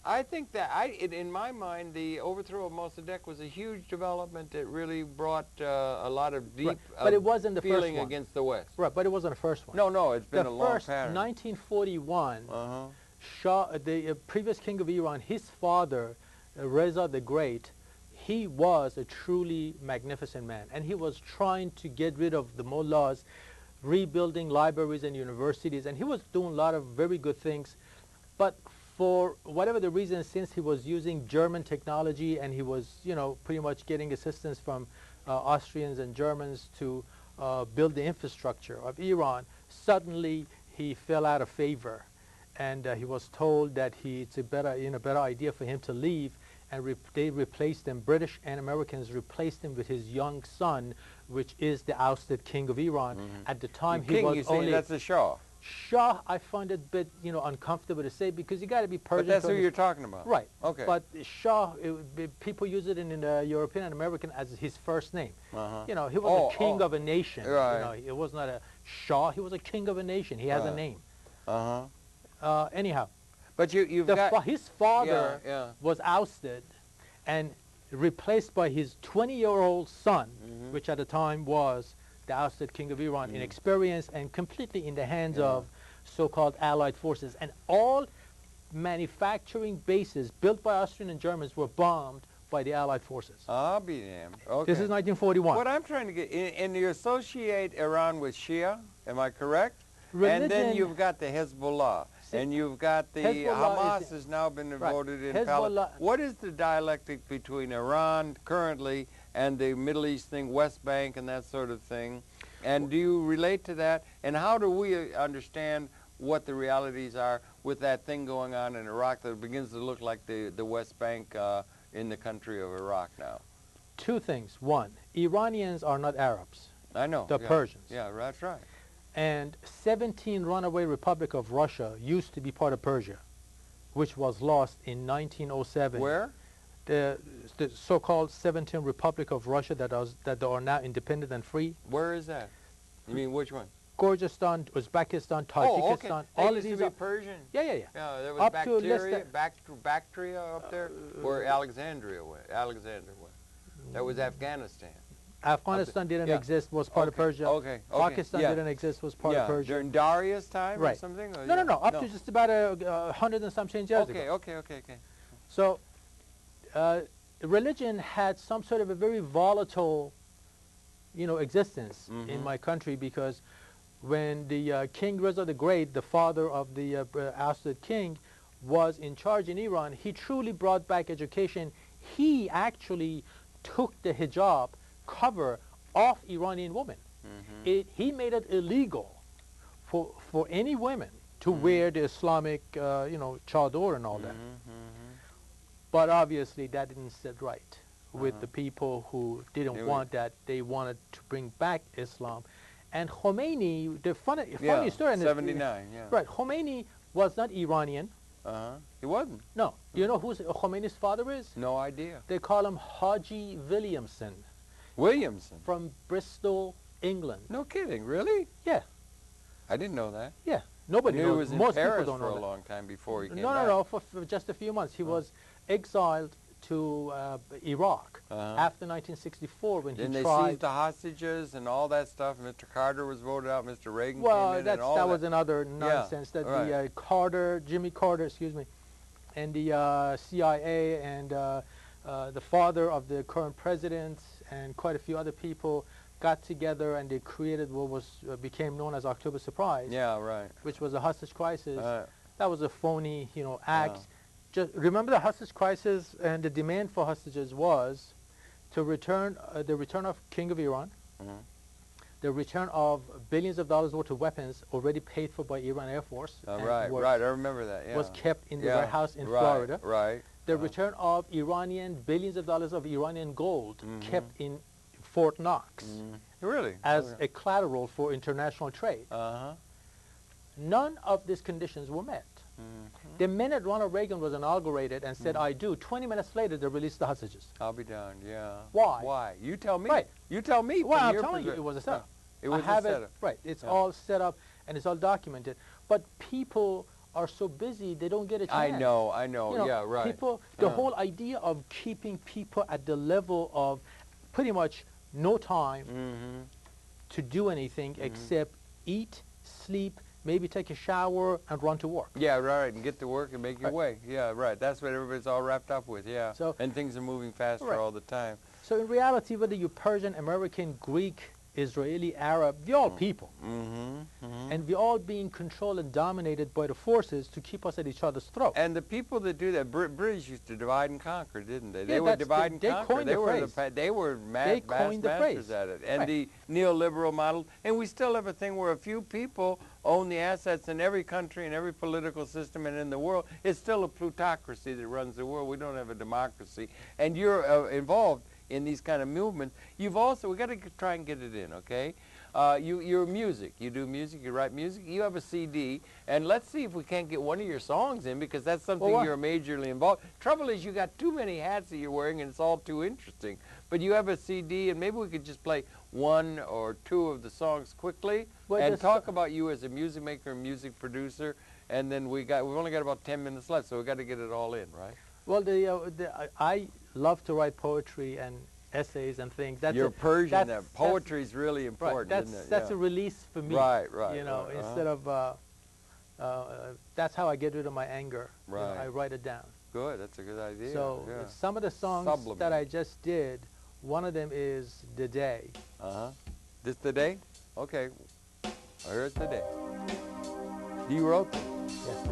I think that, in my mind, the overthrow of Mossadegh was a huge development that really brought a lot of deep but it wasn't the feeling first one. against the West. Right, but it wasn't the first one. No, no, it's been a long The first, pattern. 1941, Shah, the previous king of Iran, his father, Reza the Great, he was a truly magnificent man, and he was trying to get rid of the mullahs, rebuilding libraries and universities, and he was doing a lot of very good things. But for whatever the reason, since he was using German technology and he was, you know, pretty much getting assistance from Austrians and Germans to build the infrastructure of Iran, suddenly he fell out of favor, and he was told that it's a better idea for him to leave, and they replaced him. British and Americans replaced him with his young son, which is the ousted king of Iran. At the time, he was only. That's the Shah. Shah, I find it a bit, uncomfortable to say, because you got to be Persian. But that's who you're talking about. Right. Okay. But Shah, people use it in European and American as his first name. He was a king of a nation. Right. It was not a Shah. He was a king of a nation. He has a name. Anyhow. But his father was ousted and replaced by his 20-year-old son, which at the time was the ousted king of Iran, inexperienced and completely in the hands of so-called allied forces. And all manufacturing bases built by Austrian and Germans were bombed by the allied forces. I'll be damned. Okay. This is 1941. What I'm trying to get, and you associate Iran with Shia, am I correct? Religion, and then you've got the Hezbollah. And you've got the Hamas has now been voted in Palestine. What is the dialectic between Iran currently and the Middle East thing, West Bank and that sort of thing? And do you relate to that? And how do we understand what the realities are with that thing going on in Iraq that begins to look like the West Bank in the country of Iraq now? Two things. One, Iranians are not Arabs. I know. They're Persians. Yeah, that's right. And 17 runaway Republic of Russia used to be part of Persia, which was lost in 1907. Where? The so-called 17 Republic of Russia that are now independent and free. Where is that? You mean which one? Kyrgyzstan, Uzbekistan, Tajikistan. All of these these are Persian. Yeah. Yeah, there was up Bactria up there, where Alexandria went. That was Afghanistan. Afghanistan didn't exist, was part of Persia. Pakistan didn't exist, was part of Persia. During Darius' time or something? Or No, up to just about 100 and some change years ago. Okay. So religion had some sort of a very volatile, existence in my country, because when the King Reza the Great, the father of the ousted king, was in charge in Iran, he truly brought back education. He actually took the hijab cover off Iranian women. He made it illegal for any women to wear the Islamic, chador and all that. But obviously that didn't sit right with the people who didn't want that. They wanted to bring back Islam. And Khomeini, the funny story. 79, Right, Khomeini was not Iranian. He wasn't? No. You know who Khomeini's father is? No idea. They call him Haji Williamson. Williamson? From Bristol, England. No kidding, really? Yeah. I didn't know that. Yeah. Nobody knows. He was in Most Paris people don't for know a that. long time before he came back. No, for just a few months. He was exiled to Iraq after 1964 when he tried. And they seized the hostages and all that stuff. Mr. Carter was voted out. Mr. Reagan came in and all that. That was another nonsense. That the Jimmy Carter, and the CIA and the father of the current president and quite a few other people got together and they created what became known as October Surprise. Yeah, right. Which was a hostage crisis. That was a phony, act. Just remember, the hostage crisis and the demand for hostages was to return the return of King of Iran, the return of billions of dollars worth of weapons already paid for by Iran Air Force. Right. I remember that. Yeah. Was kept in the warehouse in Florida. Right. The return of billions of dollars of Iranian gold kept in Fort Knox. Really? As a collateral for international trade. None of these conditions were met. The minute Ronald Reagan was inaugurated and said, I do, 20 minutes later, they released the hostages. I'll be darned, yeah. Why? Why? You tell me. Right. You tell me. Well, I'm telling you, it was a setup. It was a setup. Right. It's all set up and it's all documented. But people are so busy they don't get a chance. I know, You know, yeah, right. People, the whole idea of keeping people at the level of pretty much no time to do anything except eat, sleep, maybe take a shower and run to work. Yeah, right, and get to work and make your way. Yeah, right. That's what everybody's all wrapped up with, yeah. So, and things are moving faster all the time. So in reality, whether you're Persian, American, Greek, Israeli, Arab, we're all people. And we're all being controlled and dominated by the forces to keep us at each other's throat. And the people that do that, British used to divide and conquer, didn't they? Yeah, They would divide and conquer. Coined the phrase. They were They coined the masters phrase. at it. And the neoliberal model. And we still have a thing where a few people own the assets in every country and every political system and in the world. It's still a plutocracy that runs the world. We don't have a democracy. And you're involved in these kind of movements. You've also, we got to try and get it in, okay? You're music. You do music, you write music, you have a CD, and let's see if we can't get one of your songs in, because that's something you're majorly involved. Trouble is you got too many hats that you're wearing and it's all too interesting. But you have a CD, and maybe we could just play one or two of the songs quickly and talk about you as a music maker and music producer, and then we've only got about 10 minutes left, so we've got to get it all in, right? Well, I love to write poetry and essays and things. You're Persian. Poetry is really important. Right, isn't it? That's a release for me. Right. You know, instead of that's how I get rid of my anger. Right. You know, I write it down. Good. That's a good idea. So some of the songs that I just did, one of them is "The Day." This the day? Okay. Here's the day. You wrote them? Yes.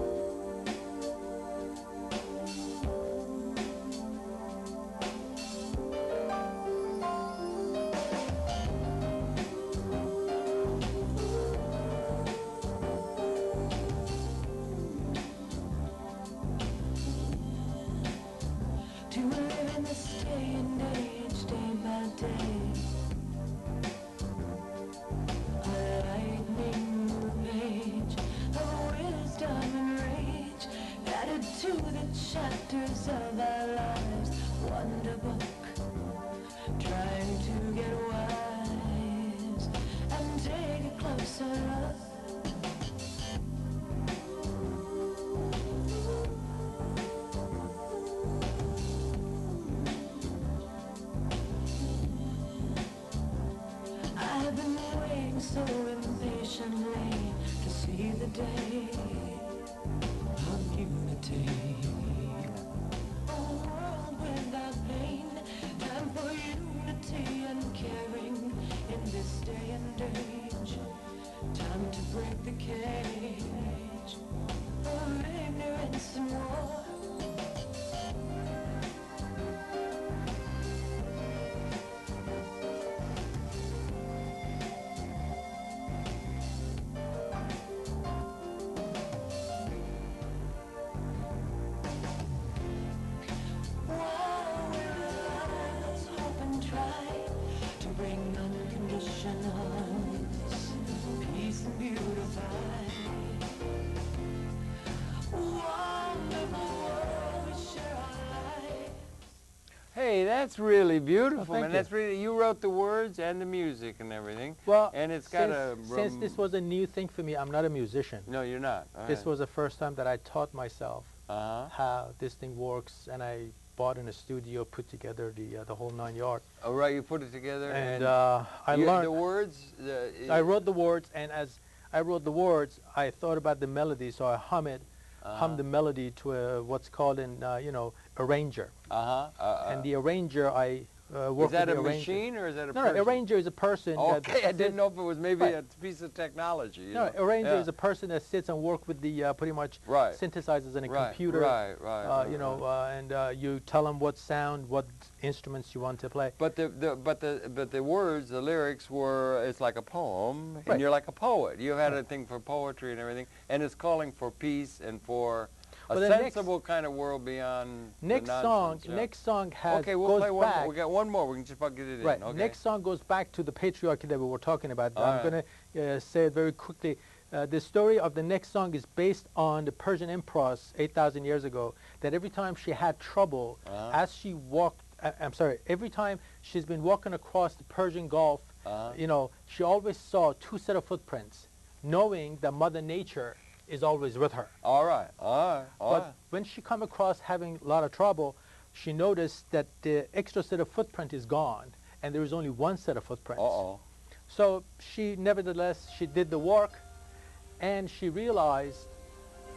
Chapters of our lives, wonder book, trying to get wise and take a closer look. I've been waiting so impatiently to see the day of unity. Time to break the cage of ignorance and war. While we rise, hope and try to bring unconditional peace and beautify. Wonderful world, we share our life. Hey, that's really beautiful, thank man. you. That's really, you wrote the words and the music and everything. Well, and it's got since this was a new thing for me, I'm not a musician. No, you're not. This was the first time that I taught myself how this thing works, and I bought in a studio, put together the whole 9 yards. Oh, right, you put it together. And I learned the words. I wrote the words, and as I wrote the words, I thought about the melody, so I hummed the melody to what's called arranger. And the arranger, I work Is that with a the arranger. machine or is that a No, person? arranger is a person. Okay, I didn't know if it was maybe Right. a piece of technology. You No, know? arranger is a person that sits and works with the pretty much synthesizers in a computer. And you tell them what sound, what instruments you want to play. But the words, the lyrics were, it's like a poem, and Right. you're like a poet. You had a thing for poetry and everything, and it's calling for peace and for a sensible kind of world beyond next the song, nonsense. Yeah. next song has Okay, we'll goes play one back. more. We got one more. We can just about get it in. Right. Okay. Next song goes back to the patriarchy that we were talking about. I'm going to say it very quickly. The story of the next song is based on the Persian empress 8,000 years ago, that every time she had trouble, as she walked, every time she's been walking across the Persian Gulf, she always saw two set of footprints, knowing that Mother Nature is always with her. All right, all right, all right. But when she come across having a lot of trouble, she noticed that the extra set of footprint is gone, and there is only one set of footprints. Uh-oh. So she, nevertheless, she did the work, and she realized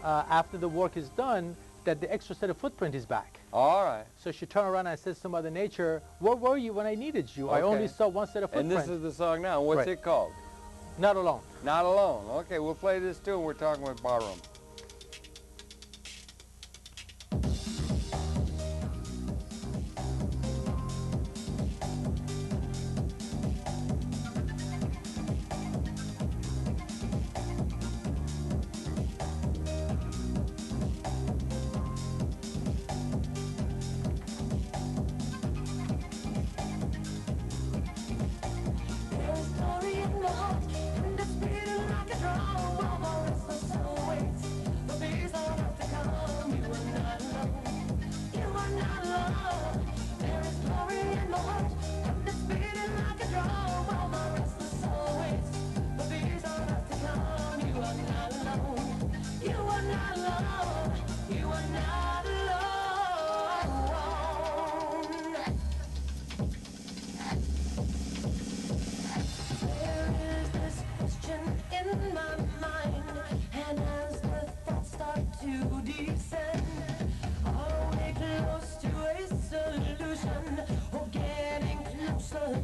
after the work is done that the extra set of footprint is back. All right. So she turned around and says to Mother Nature, "Where were you when I needed you? I only saw one set of footprint." And this is the song now. What's it called? Not Alone. Not Alone. Okay, we'll play this too, and we're talking with Bahram.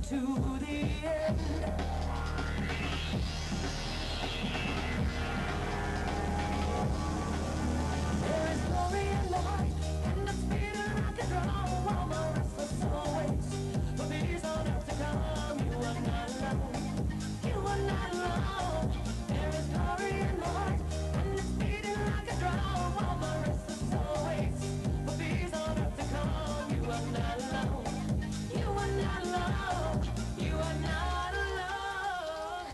To the end. There is glory in the heart, and it's beating like a drum. While my restless soul waits for peace on earth to come. You are not alone. You are not alone. There is glory in the heart, and it's beating like a drum. While my restless soul waits for peace on earth to come. You are not alone. You are not alone. You are not alone.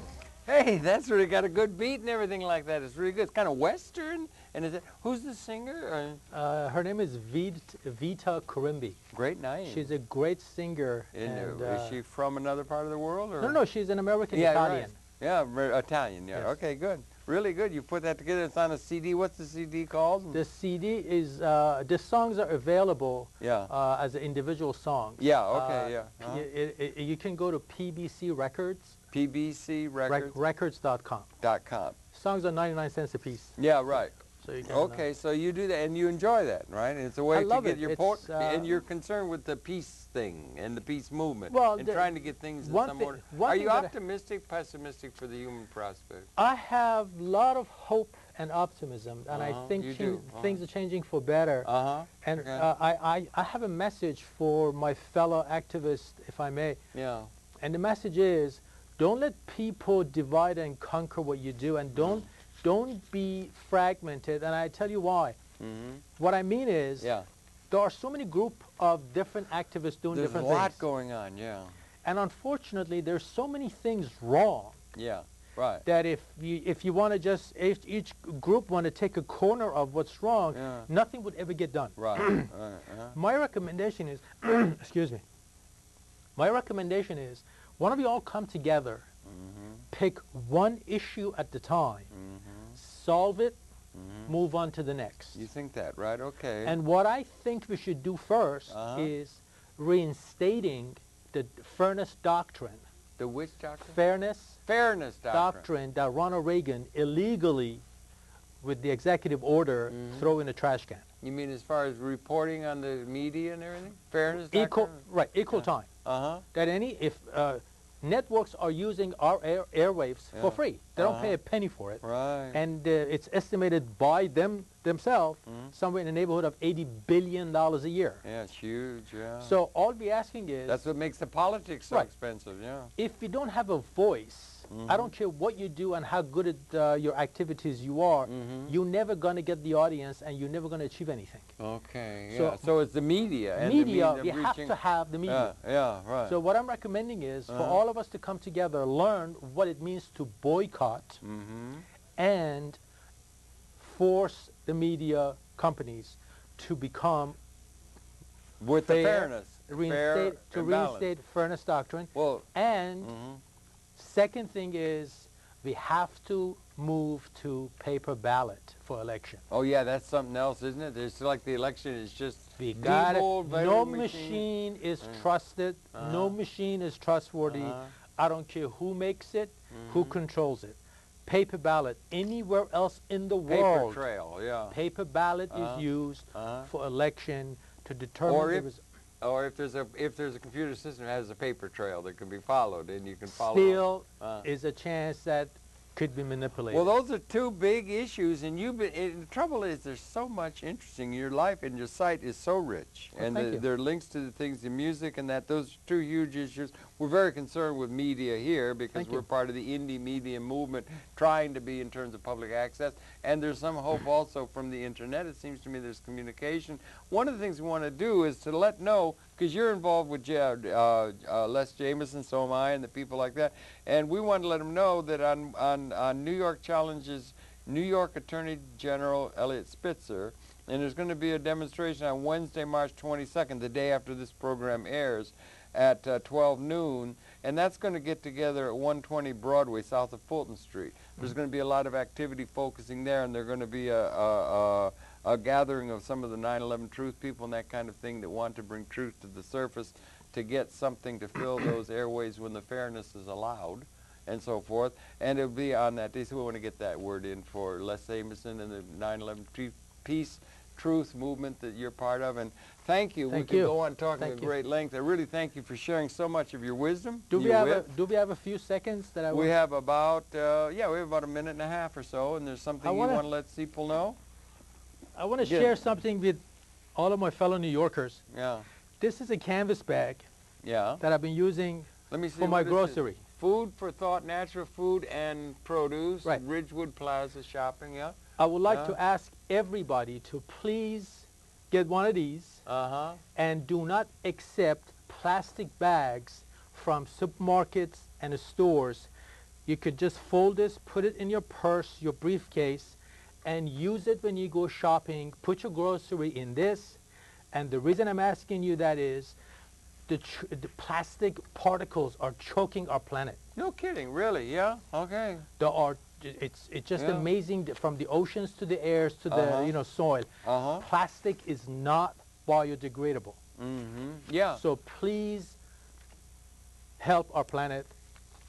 Hey, that's really got a good beat and everything like that. It's really good. It's kind of Western. And is it, who's the singer? Her name is Vita Karimbi. Great name. She's a great singer. Is she from another part of the world? Or? No, she's an American Italian. Right. Yeah, Italian, yeah. Yes. Okay, good. Really good. You put that together. It's on a CD. What's the CD called? The CD is, the songs are available as individual songs. Yeah, okay, yeah. You can go to PBC Records. PBC Records? Records.com. .com. Songs are 99 cents a piece. Yeah, right. So you can, okay, so you do that, and you enjoy that, right? And it's a way to get your point, and you're concerned with the peace thing and the peace movement, and trying to get things in some order. Are you optimistic, pessimistic for the human prospect? I have a lot of hope and optimism, and I think things are changing for better. And I have a message for my fellow activists, if I may. Yeah. And the message is, don't let people divide and conquer what you do, and don't be fragmented, and I tell you why. What I mean is, there are so many groups of different activists doing different things. There's a lot going on, yeah. And unfortunately, there's so many things wrong. Yeah, right. That if you want to just, if each group want to take a corner of what's wrong, nothing would ever get done. Right. My recommendation is, excuse me, my recommendation is, why don't we all come together, pick one issue at the time, solve it, move on to the next. You think that, right? Okay. And what I think we should do first is reinstating the fairness doctrine. The which doctrine? Fairness doctrine that Ronald Reagan illegally, with the executive order, throw in the trash can. You mean as far as reporting on the media and everything? Fairness doctrine? Equal time. That if networks are using our airwaves for free. They don't pay a penny for it. Right. And it's estimated by themselves somewhere in the neighborhood of $80 billion a year. Yeah, it's huge, yeah. So all we're asking is... That's what makes the politics so expensive, yeah. If you don't have a voice, I don't care what you do and how good at your activities you are, you're never going to get the audience and you're never going to achieve anything. Okay, so it's the media. And we have to have the media. Yeah, right. So what I'm recommending is for all of us to come together, learn what it means to boycott and force the media companies to become with the fairness, reinstate fairness doctrine. Well, and second thing is we have to move to paper ballot for election. Oh yeah, that's something else, isn't it? It's like the election is just We got it. Diebold voting No machine. machine is trusted. No machine is trustworthy. I don't care who makes it, who controls it. Paper ballot anywhere else in the world. Paper trail, yeah. Paper ballot is used for election to determine Or if there's a computer system that has a paper trail that can be followed, and you can follow. Still is a chance that could be manipulated. Well, those are two big issues, and the trouble is there's so much interesting in your life, and your site is so rich, Well, and thank you. there are links to the things, the music, and that those are two huge issues. We're very concerned with media here because Thank we're you. part of the indie media movement, trying to be in terms of public access, and there's some hope also from the internet. It seems to me there's communication. One of the things we want to do is to let know, because you're involved with Les Jameson, so am I, and the people like that, and we want to let them know that on New York Challenge's New York Attorney General Elliot Spitzer, and there's going to be a demonstration on Wednesday, March 22nd, the day after this program airs, at 12 noon, and that's going to get together at 120 Broadway, south of Fulton Street. There's going to be a lot of activity focusing there, and there's going to be a gathering of some of the 9/11 truth people and that kind of thing that want to bring truth to the surface to get something to fill those airways when the fairness is allowed, and so forth. And it'll be on that day, so we want to get that word in for Les Jameson and the 9/11 Peace Truth movement that you're part of. And thank you. Thank we you. could go on talking Thank at you. great length. I really thank you for sharing so much of your wisdom. Do we your have wit. do we have a few seconds that I We have about we have about a minute and a half or so, and there's something you wanna- want to let people know? I want to Good. share something with all of my fellow New Yorkers. Yeah. This is a canvas bag Yeah. that I've been using Let me see for my what this is. grocery. Food for thought, natural food and produce. Right. Ridgewood Plaza shopping, yeah. I would like Yeah. to ask everybody to please get one of these Uh-huh. and do not accept plastic bags from supermarkets and stores. You could just fold this, put it in your purse, your briefcase, and use it when you go shopping. Put your grocery in this. And the reason I'm asking you that is the plastic particles are choking our planet. No kidding, really, yeah? Okay. There are, it's just Yeah. amazing from the oceans to the airs to the soil. Uh-huh. Plastic is not biodegradable. Mm-hmm. Yeah. So please help our planet.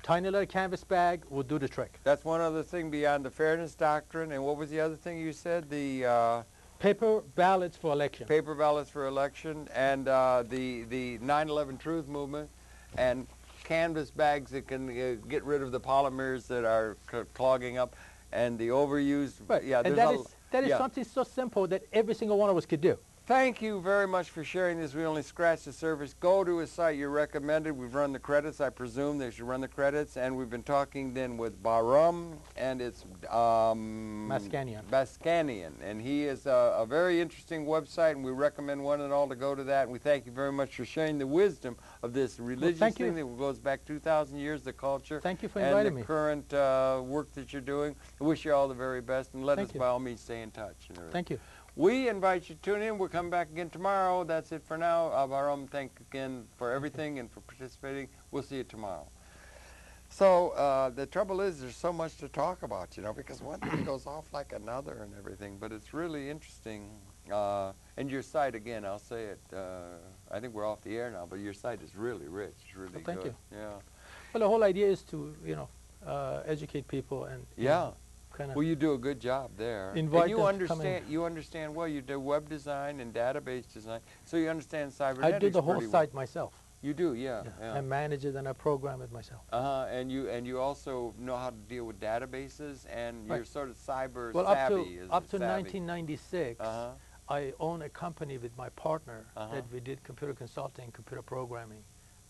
Tiny little canvas bag will do the trick. That's one other thing beyond the fairness doctrine. And what was the other thing you said? The Paper ballots for election. paper ballots for election, and the 9/11 truth movement, and canvas bags that can get rid of the polymers that are clogging up, and the overused. Right. Yeah. And there's that is yeah. something so simple that every single one of us could do. Thank you very much for sharing this. We only scratched the surface. Go to a site you recommended. We've run the credits. I presume they should run the credits. And we've been talking then with Bahram, and it's Maskanian. And he is a very interesting website, and we recommend one and all to go to that. And we thank you very much for sharing the wisdom of this religious thank thing you. that goes back 2,000 years, the culture. Thank you for and inviting the me. current work that you're doing. I wish you all the very best, and let Thank us you. by all means stay in touch. And everything. Thank you. We invite you to tune in. We'll come back again tomorrow. That's it for now. Bahram, thank you again for everything and for participating. We'll see you tomorrow. So the trouble is there's so much to talk about, because one thing goes off like another and everything, but it's really interesting. And your site, again, I'll say it, I think we're off the air now, but your site is really rich. It's really Well, thank good. you. Yeah. Well, the whole idea is to, educate people and Yeah. kind of Well, you do a good job there. invite and them to come in. you understand well. You do web design and database design, so you understand cybernetics. I do the whole pretty well. site myself. You do, yeah. I manage it and I program it myself. And you also know how to deal with databases, and you're Right. sort of cyber Well, savvy. up to savvy. 1996, Uh-huh. I own a company with my partner Uh-huh. that we did computer consulting, computer programming.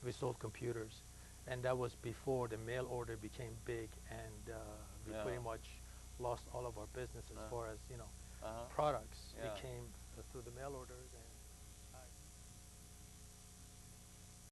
We sold computers, and that was before the mail order became big, and we Yeah. pretty much lost all of our business as far as Uh-huh. products Yeah. became through the mail orders.